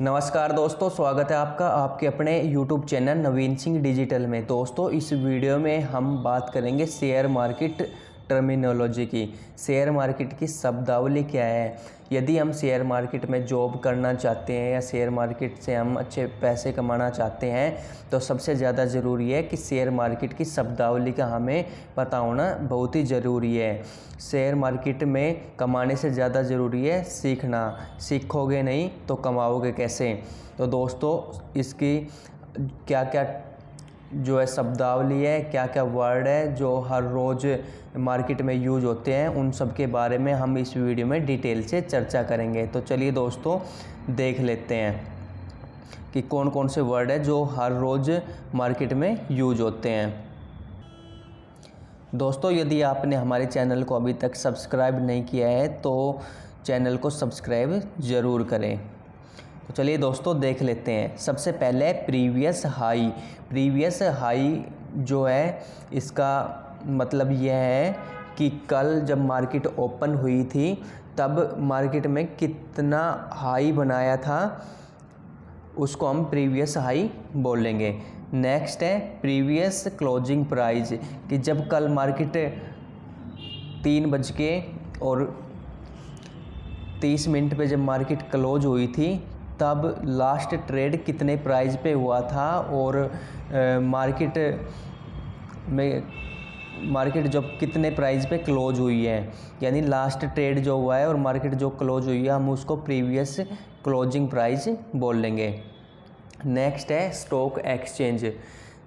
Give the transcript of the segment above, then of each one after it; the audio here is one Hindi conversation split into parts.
नमस्कार दोस्तों, स्वागत है आपका आपके अपने YouTube चैनल नवीन सिंह डिजिटल में। दोस्तों, इस वीडियो में हम बात करेंगे शेयर मार्केट टर्मिनोलॉजी की। शेयर मार्केट की शब्दावली क्या है। यदि हम शेयर मार्केट में जॉब करना चाहते हैं या शेयर मार्केट से हम अच्छे पैसे कमाना चाहते हैं तो सबसे ज़्यादा ज़रूरी है कि शेयर मार्केट की शब्दावली का हमें पता होना बहुत ही ज़रूरी है। शेयर मार्केट में कमाने से ज़्यादा ज़रूरी है सीखना। सीखोगे नहीं तो कमाओगे कैसे। तो दोस्तों, इसकी क्या क्या जो है शब्दावली है, क्या क्या वर्ड है जो हर रोज़ मार्केट में यूज होते हैं, उन सब के बारे में हम इस वीडियो में डिटेल से चर्चा करेंगे। तो चलिए दोस्तों, देख लेते हैं कि कौन कौन से वर्ड है जो हर रोज़ मार्केट में यूज होते हैं। दोस्तों, यदि आपने हमारे चैनल को अभी तक सब्सक्राइब नहीं किया है तो चैनल को सब्सक्राइब ज़रूर करें। तो चलिए दोस्तों, देख लेते हैं। सबसे पहले प्रीवियस हाई। प्रीवियस हाई जो है, इसका मतलब यह है कि कल जब मार्केट ओपन हुई थी तब मार्केट में कितना हाई बनाया था, उसको हम प्रीवियस हाई बोलेंगे। नेक्स्ट है प्रीवियस क्लोजिंग प्राइस, कि जब कल मार्केट 3:30 पे जब मार्केट क्लोज हुई थी तब लास्ट ट्रेड कितने प्राइस पे हुआ था और मार्केट जब कितने प्राइस पे क्लोज हुई है, यानी लास्ट ट्रेड जो हुआ है और मार्केट जो क्लोज हुई है, हम उसको प्रीवियस क्लोजिंग प्राइस बोल लेंगे। नेक्स्ट है स्टॉक एक्सचेंज।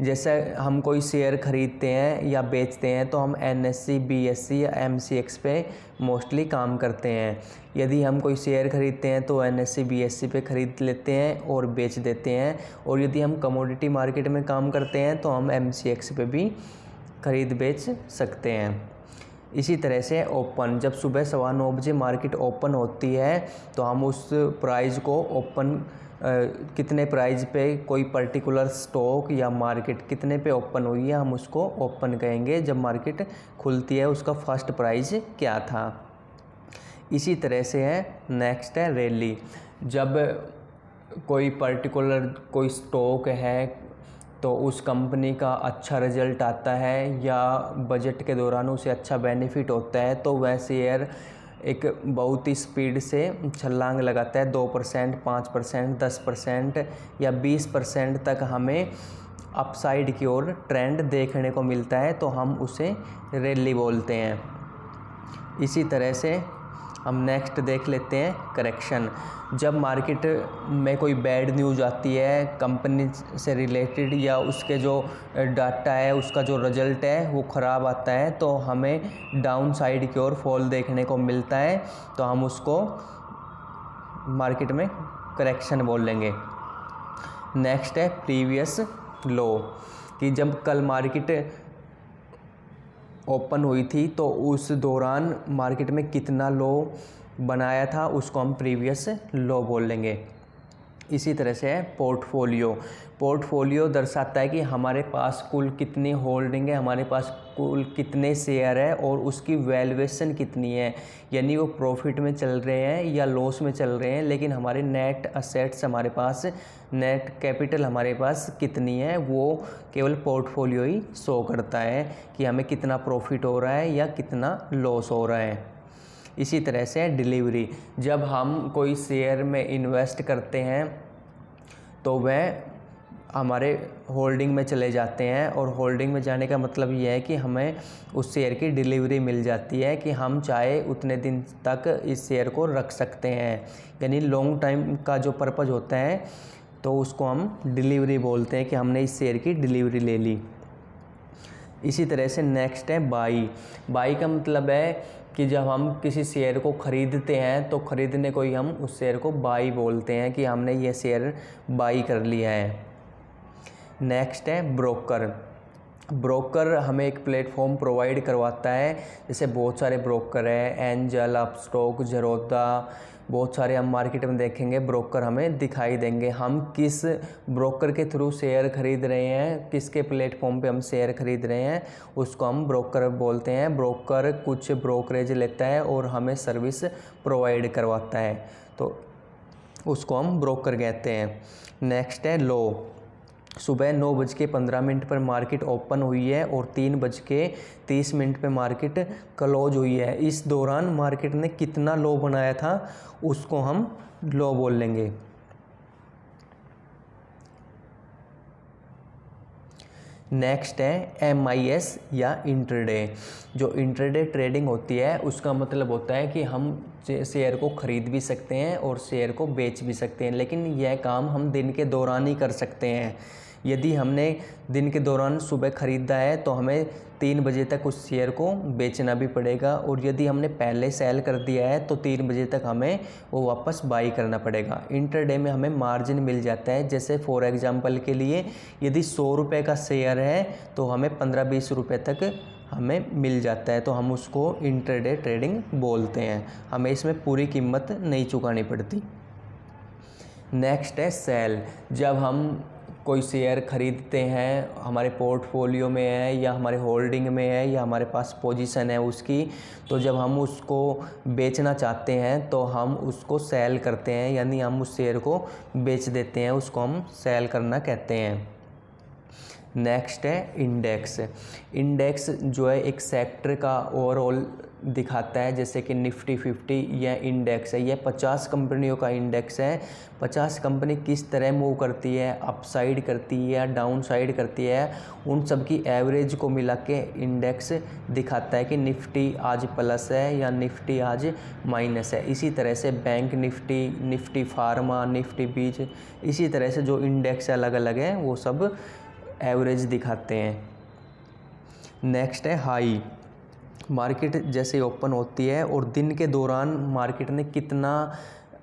जैसे हम कोई शेयर खरीदते हैं या बेचते हैं तो हम NSE, BSE या MCX पे मोस्टली काम करते हैं। यदि हम कोई शेयर खरीदते हैं तो NSE, BSE पे ख़रीद लेते हैं और बेच देते हैं, और यदि हम कमोडिटी मार्केट में काम करते हैं तो हम MCX पे भी खरीद बेच सकते हैं। इसी तरह से ओपन, जब सुबह 9:15 बजे मार्केट ओपन होती है तो हम उस प्राइस को ओपन कितने प्राइस पे कोई पर्टिकुलर स्टॉक या मार्केट कितने पे ओपन हुई है, हम उसको ओपन कहेंगे। जब मार्केट खुलती है उसका फर्स्ट प्राइस क्या था। इसी तरह से है नेक्स्ट है रैली। जब कोई पर्टिकुलर कोई स्टॉक है तो उस कंपनी का अच्छा रिजल्ट आता है या बजट के दौरान उसे अच्छा बेनिफिट होता है तो वह शेयर एक बहुत ही स्पीड से छलांग लगाता है। 2%, 5%, 10% या 20% तक हमें अपसाइड की ओर ट्रेंड देखने को मिलता है, तो हम उसे रैली बोलते हैं। इसी तरह से हम नेक्स्ट देख लेते हैं करेक्शन। जब मार्केट में कोई बैड न्यूज़ आती है कंपनी से रिलेटेड या उसके जो डाटा है, उसका जो रिजल्ट है वो ख़राब आता है, तो हमें डाउन साइड की ओर फॉल देखने को मिलता है, तो हम उसको मार्केट में करेक्शन बोल लेंगे। नेक्स्ट है प्रीवियस लो, कि जब कल मार्केट ओपन हुई थी तो उस दौरान मार्केट में कितना लो बनाया था, उसको हम प्रीवियस लो बोल लेंगे। इसी तरह से है पोर्टफोलियो। पोर्टफोलियो दर्शाता है कि हमारे पास कुल कितनी होल्डिंग है, हमारे पास कुल कितने शेयर है और उसकी वैल्यूएशन कितनी है, यानी वो प्रॉफिट में चल रहे हैं या लॉस में चल रहे हैं, लेकिन हमारे नेट असेट्स, हमारे पास नेट कैपिटल हमारे पास कितनी है, वो केवल पोर्टफोलियो ही शो करता है कि हमें कितना प्रॉफिट हो रहा है या कितना लॉस हो रहा है। इसी तरह से डिलीवरी। जब हम कोई शेयर में इन्वेस्ट करते हैं तो वह हमारे होल्डिंग में चले जाते हैं, और होल्डिंग में जाने का मतलब यह है कि हमें उस शेयर की डिलीवरी मिल जाती है कि हम चाहे उतने दिन तक इस शेयर को रख सकते हैं, यानी लॉन्ग टाइम का जो पर्पज़ होता है तो उसको हम डिलीवरी बोलते हैं कि हमने इस शेयर की डिलीवरी ले ली। इसी तरह से नेक्स्ट है बाई। बाई का मतलब है कि जब हम किसी शेयर को ख़रीदते हैं तो ख़रीदने को ही हम उस शेयर को बाई बोलते हैं कि हमने ये शेयर बाई कर लिया है। नेक्स्ट है ब्रोकर। ब्रोकर हमें एक प्लेटफॉर्म प्रोवाइड करवाता है, जैसे बहुत सारे ब्रोकर हैं, एंजल, अपस्टॉक, ज़ेरोधा, बहुत सारे हम मार्केट में देखेंगे ब्रोकर हमें दिखाई देंगे। हम किस ब्रोकर के थ्रू शेयर खरीद रहे हैं, किसके प्लेटफॉर्म पे हम शेयर खरीद रहे हैं, उसको हम ब्रोकर बोलते हैं। ब्रोकर कुछ ब्रोकरेज लेता है और हमें सर्विस प्रोवाइड करवाता है। तो उसको हम ब्रोकर कहते हैं। नेक्स्ट है लो। सुबह 9:15 पर मार्केट ओपन हुई है और 3:30 पर मार्केट क्लोज हुई है। इस दौरान मार्केट ने कितना लो बनाया था उसको हम लो बोल लेंगे। नेक्स्ट है MIS या इंट्राडे। जो इंट्राडे ट्रेडिंग होती है उसका मतलब होता है कि हम शेयर को ख़रीद भी सकते हैं और शेयर को बेच भी सकते हैं, लेकिन यह काम हम दिन के दौरान ही कर सकते हैं। यदि हमने दिन के दौरान सुबह ख़रीदा है तो हमें 3 बजे तक उस शेयर को बेचना भी पड़ेगा, और यदि हमने पहले सेल कर दिया है तो 3 बजे तक हमें वो वापस बाई करना पड़ेगा। इंटरडे में हमें मार्जिन मिल जाता है। जैसे फॉर एग्जांपल के लिए यदि 100 रुपये का शेयर है तो हमें 15-20 रुपये तक हमें मिल जाता है, तो हम उसको इंटरडे ट्रेडिंग बोलते हैं। हमें इसमें पूरी कीमत नहीं चुकानी पड़ती। नेक्स्ट है सेल। जब हम कोई शेयर ख़रीदते हैं, हमारे पोर्टफोलियो में है या हमारे होल्डिंग में है या हमारे पास पोजीशन है उसकी, तो जब हम उसको बेचना चाहते हैं तो हम उसको सेल करते हैं, यानी हम उस शेयर को बेच देते हैं, उसको हम सेल करना कहते हैं। नेक्स्ट है इंडेक्स। इंडेक्स जो है एक सेक्टर का ओवरऑल दिखाता है, जैसे कि निफ्टी 50 यह इंडेक्स है। यह 50 कंपनियों का इंडेक्स है। 50 कंपनी किस तरह मूव करती है, अप साइड करती है या डाउन साइड करती है, उन सब की एवरेज को मिला के इंडेक्स दिखाता है कि निफ्टी आज प्लस है या निफ्टी आज माइनस है। इसी तरह से bank Nifty, Nifty pharma, Nifty बीच, इसी तरह से जो इंडेक्स अलग अलग हैं वो सब एवरेज दिखाते हैं। नेक्स्ट है हाई। मार्केट जैसे ओपन होती है और दिन के दौरान मार्केट ने कितना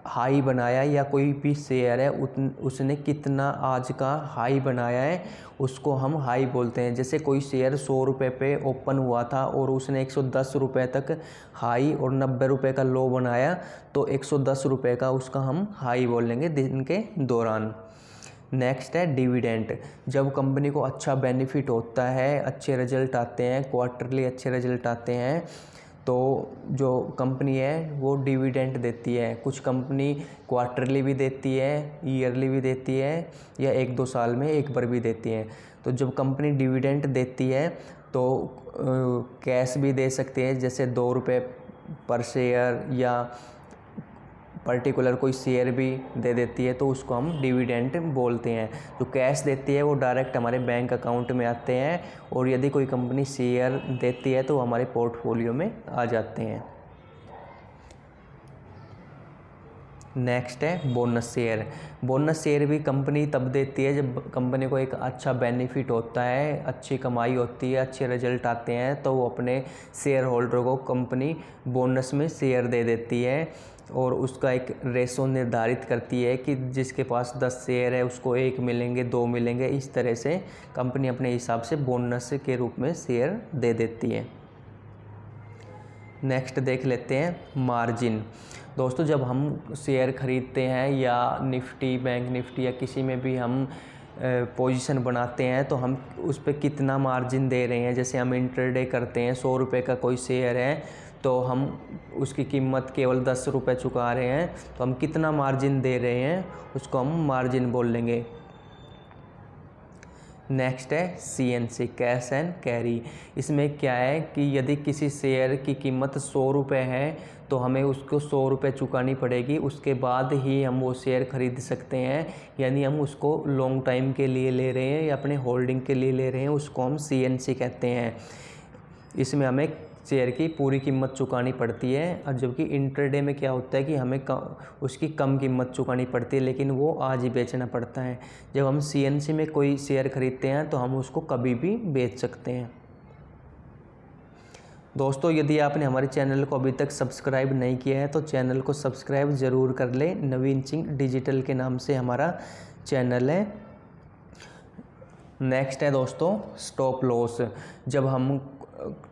हाई बनाया या कोई भी शेयर है उसने कितना आज का हाई बनाया है, उसको हम हाई बोलते हैं। जैसे कोई शेयर 100 रुपये पे ओपन हुआ था और उसने 110 रुपये तक हाई और 90 रुपये का लो बनाया, तो 110 रुपये का उसका हम हाई बोल लेंगे दिन के दौरान। नेक्स्ट है डिविडेंड। जब कंपनी को अच्छा बेनिफिट होता है, अच्छे रिजल्ट आते हैं, क्वार्टरली अच्छे रिजल्ट आते हैं, तो जो कंपनी है वो डिविडेंड देती है। कुछ कंपनी क्वार्टरली भी देती है, ईयरली भी देती है, या 1-2 साल में एक बार भी देती है। तो जब कंपनी डिविडेंड देती है तो कैश भी दे सकती है, जैसे 2 रुपये पर शेयर, या पर्टिकुलर कोई शेयर भी दे देती है, तो उसको हम डिविडेंड बोलते हैं। जो कैश देती है वो डायरेक्ट हमारे बैंक अकाउंट में आते हैं, और यदि कोई कंपनी शेयर देती है तो हमारे पोर्टफोलियो में आ जाते हैं। नेक्स्ट है बोनस शेयर। बोनस शेयर भी कंपनी तब देती है जब कंपनी को एक अच्छा बेनिफिट होता है, अच्छी कमाई होती है, अच्छे रिजल्ट आते हैं, तो वो अपने शेयर होल्डर को कंपनी बोनस में शेयर दे देती है, और उसका एक रेशो निर्धारित करती है कि जिसके पास 10 शेयर है उसको 1 मिलेंगे, 2 मिलेंगे। इस तरह से कंपनी अपने हिसाब से बोनस के रूप में शेयर दे देती है। नेक्स्ट देख लेते हैं मार्जिन। दोस्तों, जब हम शेयर खरीदते हैं या निफ्टी, बैंक निफ्टी या किसी में भी हम पोजीशन बनाते हैं तो हम उस पर कितना मार्जिन दे रहे हैं। जैसे हम इंट्राडे करते हैं, 100 रुपये का कोई शेयर है तो हम उसकी कीमत केवल 10 रुपये चुका रहे हैं, तो हम कितना मार्जिन दे रहे हैं उसको हम मार्जिन बोल लेंगे। नेक्स्ट है CNC, कैश एंड कैरी। इसमें क्या है कि यदि किसी शेयर की कीमत 100 रुपये है तो हमें उसको 100 रुपये चुकानी पड़ेगी, उसके बाद ही हम वो शेयर खरीद सकते हैं। यानी हम उसको लॉन्ग टाइम के लिए ले रहे हैं या अपने होल्डिंग के लिए ले रहे हैं, उसको हम CNC कहते हैं। इसमें हमें शेयर की पूरी कीमत चुकानी पड़ती है, और जबकि इंट्राडे में क्या होता है कि हमें उसकी कम कीमत चुकानी पड़ती है, लेकिन वो आज ही बेचना पड़ता है। जब हम CNC में कोई शेयर खरीदते हैं तो हम उसको कभी भी बेच सकते हैं। दोस्तों, यदि आपने हमारे चैनल को अभी तक सब्सक्राइब नहीं किया है तो चैनल को सब्सक्राइब ज़रूर कर लें। नवीन सिंह डिजिटल के नाम से हमारा चैनल है। नेक्स्ट है दोस्तों स्टॉप लॉस। जब हम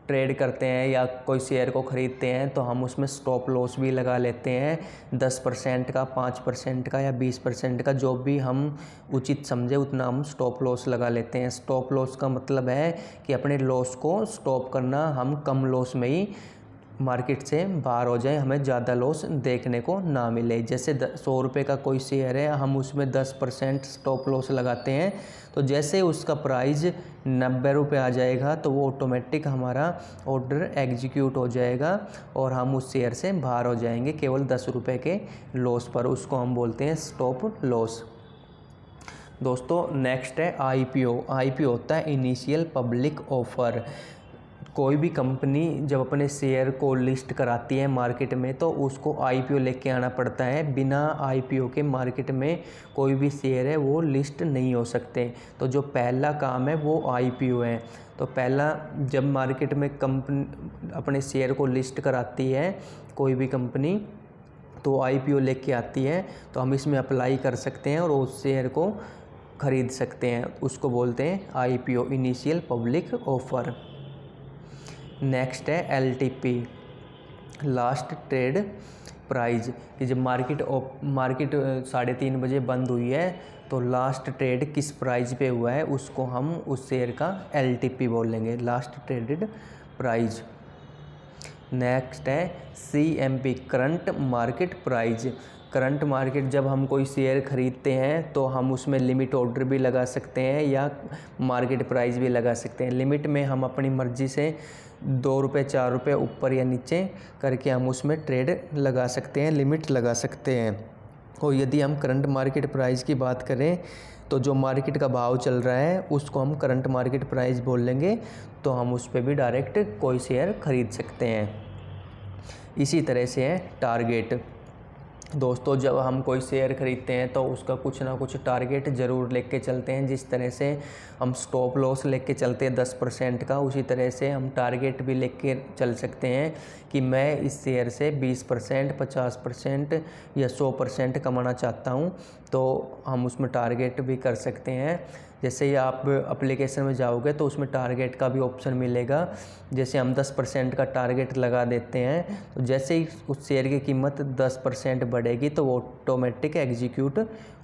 ट्रेड करते हैं या कोई शेयर को ख़रीदते हैं तो हम उसमें स्टॉप लॉस भी लगा लेते हैं। 10% का, 5% का या 20% का, जो भी हम उचित समझे उतना हम स्टॉप लॉस लगा लेते हैं। स्टॉप लॉस का मतलब है कि अपने लॉस को स्टॉप करना, हम कम लॉस में ही मार्केट से बाहर हो जाए, हमें ज़्यादा लॉस देखने को ना मिले। जैसे 100 रुपये का कोई शेयर है, हम उसमें 10% स्टॉप लॉस लगाते हैं, तो जैसे उसका प्राइस 90 रुपये आ जाएगा तो वो ऑटोमेटिक हमारा ऑर्डर एग्जीक्यूट हो जाएगा और हम उस शेयर से बाहर हो जाएंगे केवल 10 रुपये के लॉस पर। उसको हम बोलते हैं स्टॉप लॉस। दोस्तों नेक्स्ट है IPO। IPO होता है इनिशियल पब्लिक ऑफर। कोई भी कंपनी जब अपने शेयर को लिस्ट कराती है मार्केट में तो उसको IPO लेके आना पड़ता है। बिना IPO के मार्केट में कोई भी शेयर है वो लिस्ट नहीं हो सकते। तो जो पहला काम है वो IPO है। तो पहला जब मार्केट में कंपनी अपने शेयर को लिस्ट कराती है कोई भी कंपनी, तो IPO लेके आती है, तो हम इसमें अप्लाई कर सकते हैं और उस शेयर को ख़रीद सकते हैं। उसको बोलते हैं IPO, initial public offer. Next है LTP, लास्ट ट्रेड प्राइस, कि जब मार्केट 3:30 बजे बंद हुई है तो लास्ट ट्रेड किस प्राइस पे हुआ है उसको हम उस शेयर का LTP बोलेंगे, लास्ट ट्रेडेड प्राइस। नेक्स्ट है CMP, current market price. Current market, जब हम कोई शेयर ख़रीदते हैं तो हम उसमें लिमिट ऑर्डर भी लगा सकते हैं या मार्केट प्राइस भी लगा सकते हैं। लिमिट में हम अपनी मर्ज़ी से 2 रुपये 4 रुपये ऊपर या नीचे करके हम उसमें ट्रेड लगा सकते हैं, लिमिट लगा सकते हैं। और यदि हम करंट मार्केट प्राइस की बात करें तो जो मार्केट का भाव चल रहा है उसको हम करंट मार्केट प्राइस बोल लेंगे, तो हम उस पर भी डायरेक्ट कोई शेयर ख़रीद सकते हैं। इसी तरह से है टारगेट। दोस्तों जब हम कोई शेयर ख़रीदते हैं तो उसका कुछ ना कुछ टारगेट ज़रूर लेके चलते हैं। जिस तरह से हम स्टॉप लॉस लेके चलते हैं 10% का, उसी तरह से हम टारगेट भी लेके चल सकते हैं कि मैं इस शेयर से 20%, 50% या 100% कमाना चाहता हूं, तो हम उसमें टारगेट भी कर सकते हैं। जैसे ही आप एप्लीकेशन में जाओगे तो उसमें टारगेट का भी ऑप्शन मिलेगा। जैसे हम 10% का टारगेट लगा देते हैं तो जैसे ही उस शेयर की कीमत 10% बढ़ेगी तो वो ऑटोमेटिक एग्जीक्यूट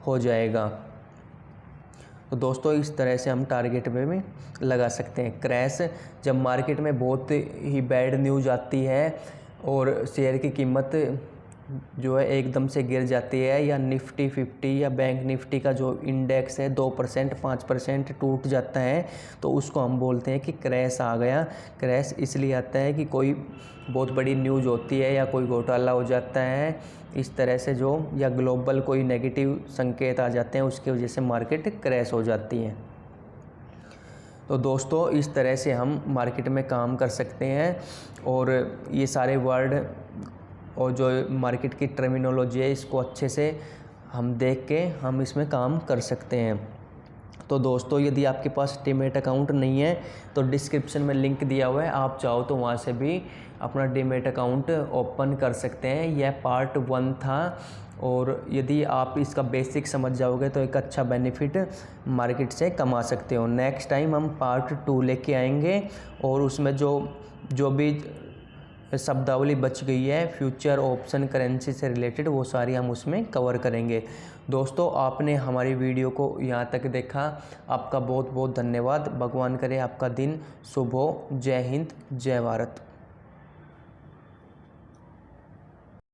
हो जाएगा। तो दोस्तों इस तरह से हम टारगेट में भी लगा सकते हैं। क्रैश, जब मार्केट में बहुत ही बैड न्यूज़ आती है और शेयर की कीमत जो है एकदम से गिर जाती है, या निफ्टी 50 या बैंक निफ्टी का जो इंडेक्स है 2% 5% टूट जाता है, तो उसको हम बोलते हैं कि क्रैश आ गया। क्रैश इसलिए आता है कि कोई बहुत बड़ी न्यूज़ होती है या कोई घोटाला हो जाता है इस तरह से, जो या ग्लोबल कोई नेगेटिव संकेत आ जाते हैं, उसकी वजह से मार्केट क्रैश हो जाती है। तो दोस्तों इस तरह से हम मार्केट में काम कर सकते हैं और ये सारे वर्ड और जो मार्केट की टर्मिनोलॉजी है इसको अच्छे से हम देख के हम इसमें काम कर सकते हैं। तो दोस्तों यदि आपके पास डीमैट अकाउंट नहीं है तो डिस्क्रिप्शन में लिंक दिया हुआ है, आप चाहो तो वहाँ से भी अपना डीमैट अकाउंट ओपन कर सकते हैं। यह पार्ट 1 था और यदि आप इसका बेसिक समझ जाओगे तो एक अच्छा बेनिफिट मार्केट से कमा सकते हो। नेक्स्ट टाइम हम पार्ट 2 लेके आएंगे और उसमें जो भी शब्दावली बच गई है फ्यूचर ऑप्शन करेंसी से रिलेटेड, वो सारी हम उसमें कवर करेंगे। दोस्तों आपने हमारी वीडियो को यहाँ तक देखा, आपका बहुत बहुत धन्यवाद। भगवान करे आपका दिन शुभ हो। जय हिंद, जय भारत।